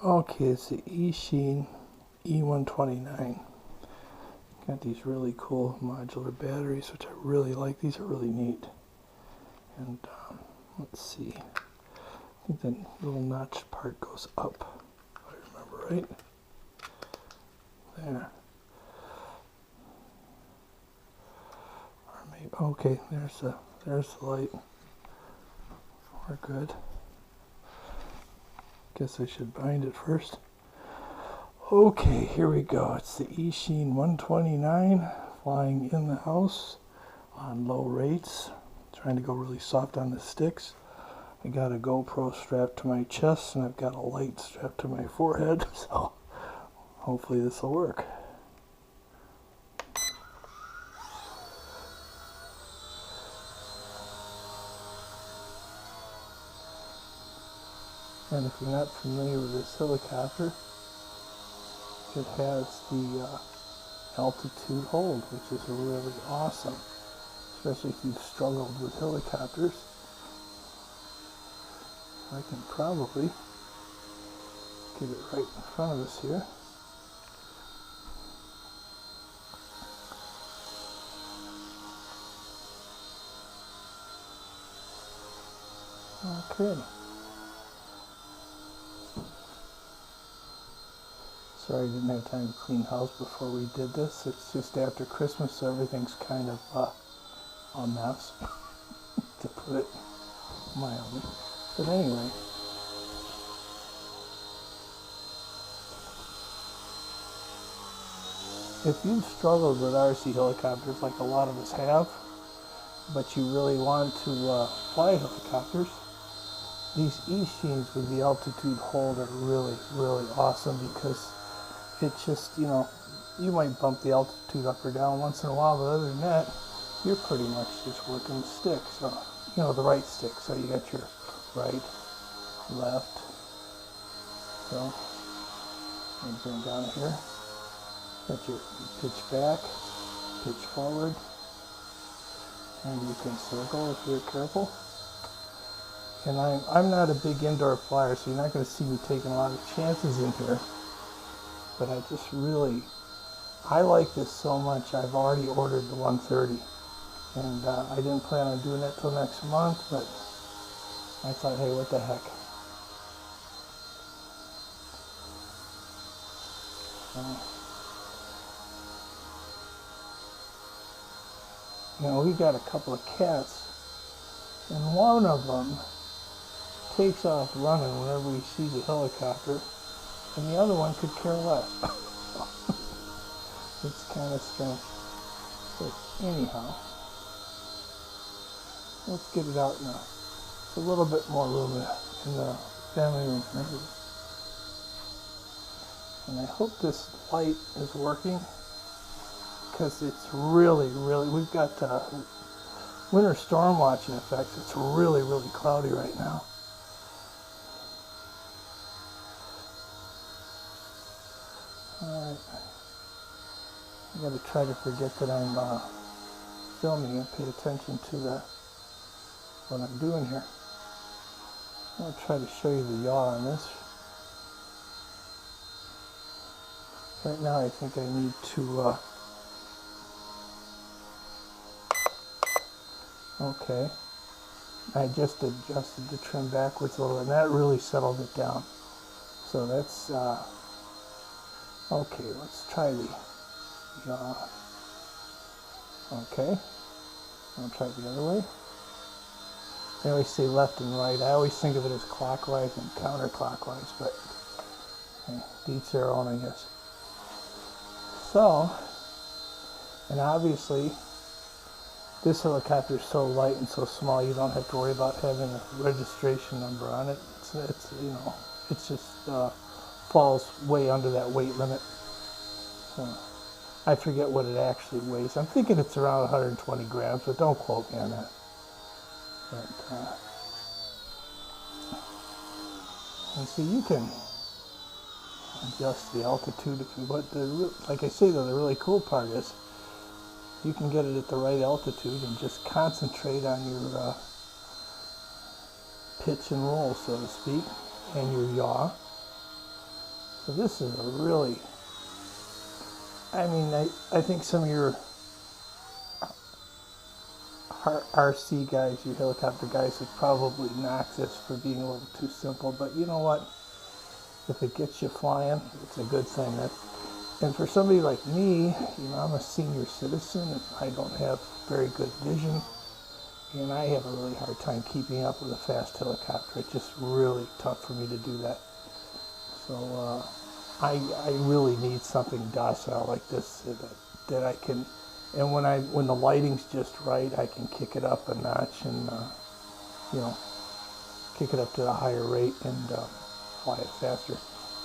Okay, it's the Eachine E129. Got these really cool modular batteries, which I really like. These are really neat. And let's see. I think the little notch part goes up, if I remember right. There. Or maybe, okay, there's the light. We're good. Guess I should bind it first. Okay, here we go. It's the Eachine 129 flying in the house on low rates. Trying to go really soft on the sticks. I got a GoPro strapped to my chest and I've got a light strapped to my forehead, so hopefully this will work. And if you're not familiar with this helicopter, it has the altitude hold, which is really awesome, especially if you've struggled with helicopters. I can probably get it right in front of us here. Okay. Sorry I didn't have time to clean house before we did this. It's just after Christmas, so everything's kind of a mess, to put it mildly. But anyway, if you've struggled with RC helicopters like a lot of us have, but you really want to fly helicopters, these Eachines with the altitude hold are really, really awesome, because it's just, you know, you might bump the altitude up or down once in a while, but other than that, you're pretty much just working the stick. So, you know, the right stick. So you got your right, left. So, and bring down here. Got your pitch back, pitch forward, and you can circle if you're careful. And I'm not a big indoor flyer, so you're not going to see me taking a lot of chances in here. But I just really, I like this so much, I've already ordered the 130. And I didn't plan on doing it till next month, but I thought, hey, what the heck. You know, we got a couple of cats, and one of them takes off running whenever he sees a helicopter, and the other one could care less. It's kind of strange. But anyhow, let's get it out now. It's a little bit more room in the family room. And I hope this light is working, because it's really, really, we've got winter storm watch in effect. It's really, really cloudy right now. Alright, I gotta try to forget that I'm filming and pay attention to what I'm doing here. I'm gonna try to show you the yaw on this. Right now I think I need to, okay, I just adjusted the trim backwards a little, and that really settled it down. So that's, okay, let's try the yaw. Okay, I'll try it the other way. They always say left and right. I always think of it as clockwise and counterclockwise, but hey, to each their own, I guess. So, and obviously, this helicopter is so light and so small, you don't have to worry about having a registration number on it. It's you know, it's just falls way under that weight limit. So, I forget what it actually weighs. I'm thinking it's around 120 grams, but don't quote me on that. But, and see, you can adjust the altitude if you want. Like I say, though, the really cool part is you can get it at the right altitude and just concentrate on your pitch and roll, so to speak, and your yaw. So this is a really, I mean, I think some of your RC guys, your helicopter guys, would probably knock this for being a little too simple, but you know what? If it gets you flying, it's a good thing. And for somebody like me, you know, I'm a senior citizen, and I don't have very good vision, and I have a really hard time keeping up with a fast helicopter. It's just really tough for me to do that. So I really need something docile like this that I can. And when the lighting's just right, I can kick it up a notch and you know, kick it up to a higher rate and fly it faster.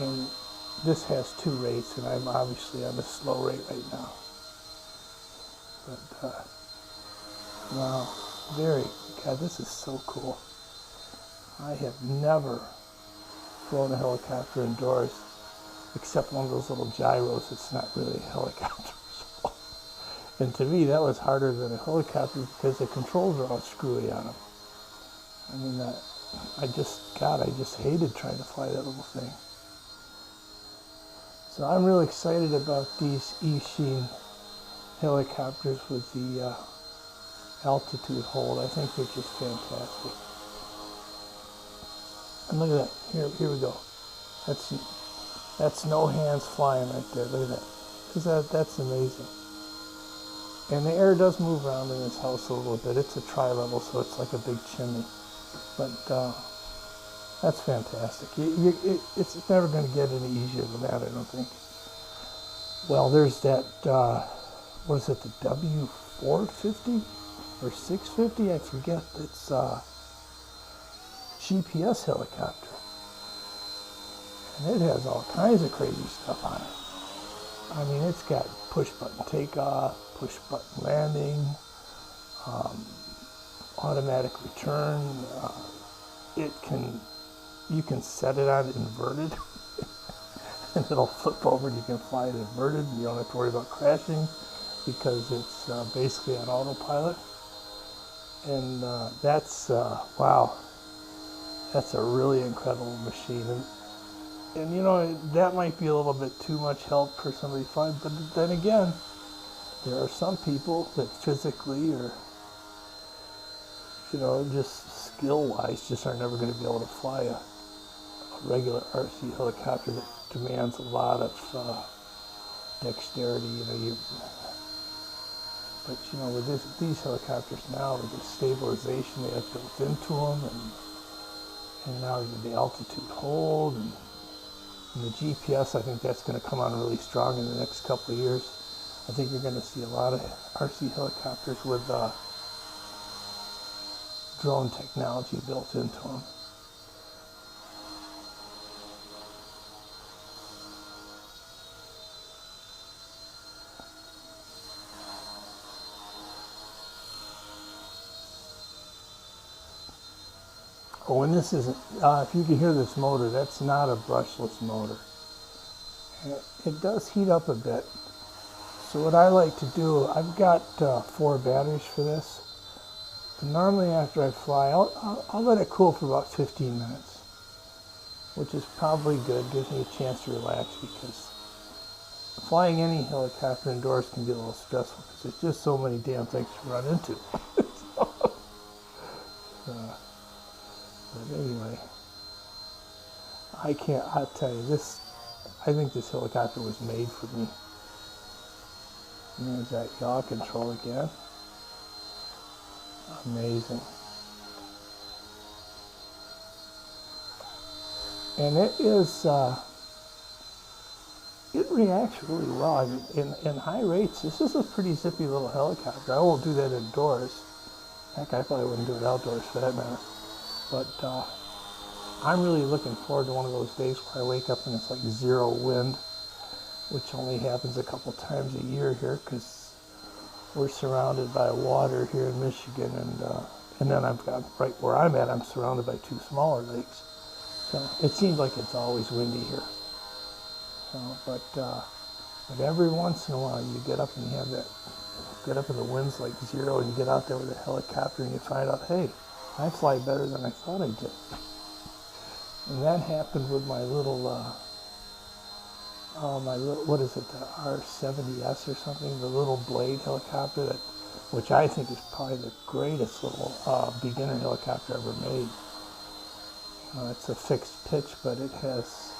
And this has 2 rates, and I'm obviously on a slow rate right now. But wow, God, this is so cool. I have never flown a helicopter indoors, except one of those little gyros. It's not really a helicopter. And to me, that was harder than a helicopter because the controls are all screwy on them. I mean, I just hated trying to fly that little thing. So I'm really excited about these Eachine helicopters with the altitude hold. I think they're just fantastic. And look at that. Here we go. That's no hands flying right there. Look at that. Because that's amazing. And the air does move around in this house a little bit. It's a tri-level, so it's like a big chimney. But that's fantastic. It's never going to get any easier than that, I don't think. Well, there's that, what is it, the W450 or 650? I forget. It's GPS helicopter. And it has all kinds of crazy stuff on it. I mean, it's got push-button takeoff, push-button landing, automatic return. You can set it on inverted, and it'll flip over and you can fly it inverted. You don't have to worry about crashing because it's basically on autopilot. And that's, wow, that's a really incredible machine. And you know, that might be a little bit too much help for somebody flying, but then again, there are some people that physically or, you know, just skill-wise, just are never going to be able to fly a regular RC helicopter that demands a lot of dexterity. You know, but you know, with these helicopters now, with the stabilization they have built into them, and now the altitude hold and the GPS, I think that's going to come on really strong in the next couple of years. I think you're going to see a lot of RC helicopters with drone technology built into them. Oh, and this isn't, if you can hear this motor, that's not a brushless motor. It does heat up a bit. So what I like to do, I've got 4 batteries for this. And normally after I fly, I'll let it cool for about 15 minutes, which is probably good, gives me a chance to relax, because flying any helicopter indoors can be a little stressful because there's just so many damn things to run into. But anyway, I'll tell you, I think this helicopter was made for me. And there's that yaw control again. Amazing. And it is, it reacts really well. I mean, in high rates, this is a pretty zippy little helicopter. I won't do that indoors. Heck, I probably wouldn't do it outdoors for that matter. But I'm really looking forward to one of those days where I wake up and it's like 0 wind, which only happens a couple times a year here because we're surrounded by water here in Michigan, and then I've got, right where I'm at, I'm surrounded by 2 smaller lakes. So it seems like it's always windy here. So, but every once in a while you get up and you have that, get up and the wind's like 0 and you get out there with a helicopter and you find out, hey, I fly better than I thought I did. And that happened with my little what is it, the R70S or something, the little blade helicopter, which I think is probably the greatest little beginner helicopter ever made. It's a fixed pitch, but it has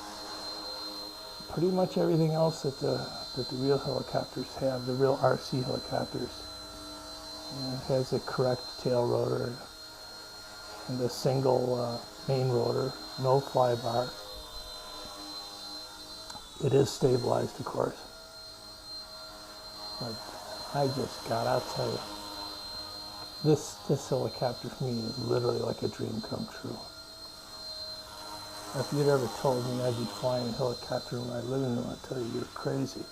pretty much everything else that the real helicopters have, the real RC helicopters. It has a correct tail rotor and a single main rotor, no flybar. It is stabilized, of course. But I'll tell you, this helicopter for me is literally like a dream come true. If you'd ever told me I'd be flying a helicopter in my living room, I'd tell you, you're crazy.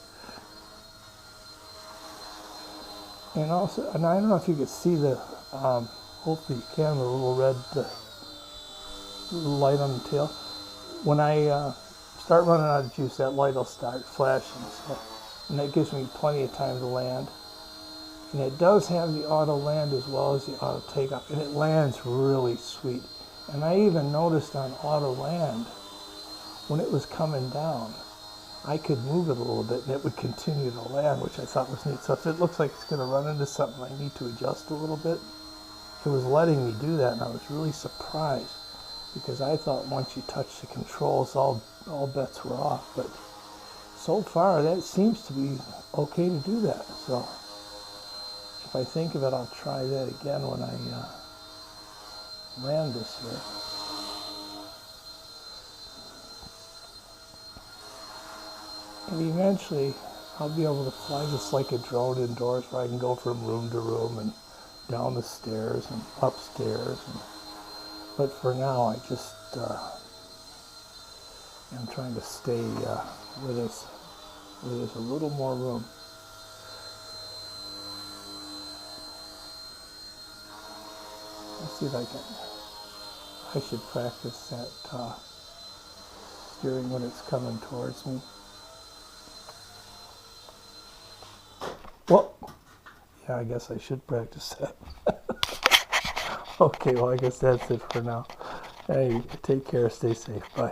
And also, and I don't know if you could see the, hopefully you can, the little red light on the tail. When I start running out of juice, that light will start flashing. So, and that gives me plenty of time to land. And it does have the auto land as well as the auto takeoff, and it lands really sweet. And I even noticed on auto land, when it was coming down, I could move it a little bit and it would continue to land, which I thought was neat. So if it looks like it's going to run into something I need to adjust a little bit, it was letting me do that, and I was really surprised because I thought once you touch the controls, all bets were off. But so far, that seems to be okay to do that. So if I think of it, I'll try that again when I land this here. And eventually, I'll be able to fly this like a drone indoors, where I can go from room to room and down the stairs and upstairs. But for now, I just am trying to stay where there's a little more room. Let's see if I should practice that steering when it's coming towards me. Well, yeah, I guess I should practice that. Okay, well, I guess that's it for now. Hey, take care, stay safe, bye.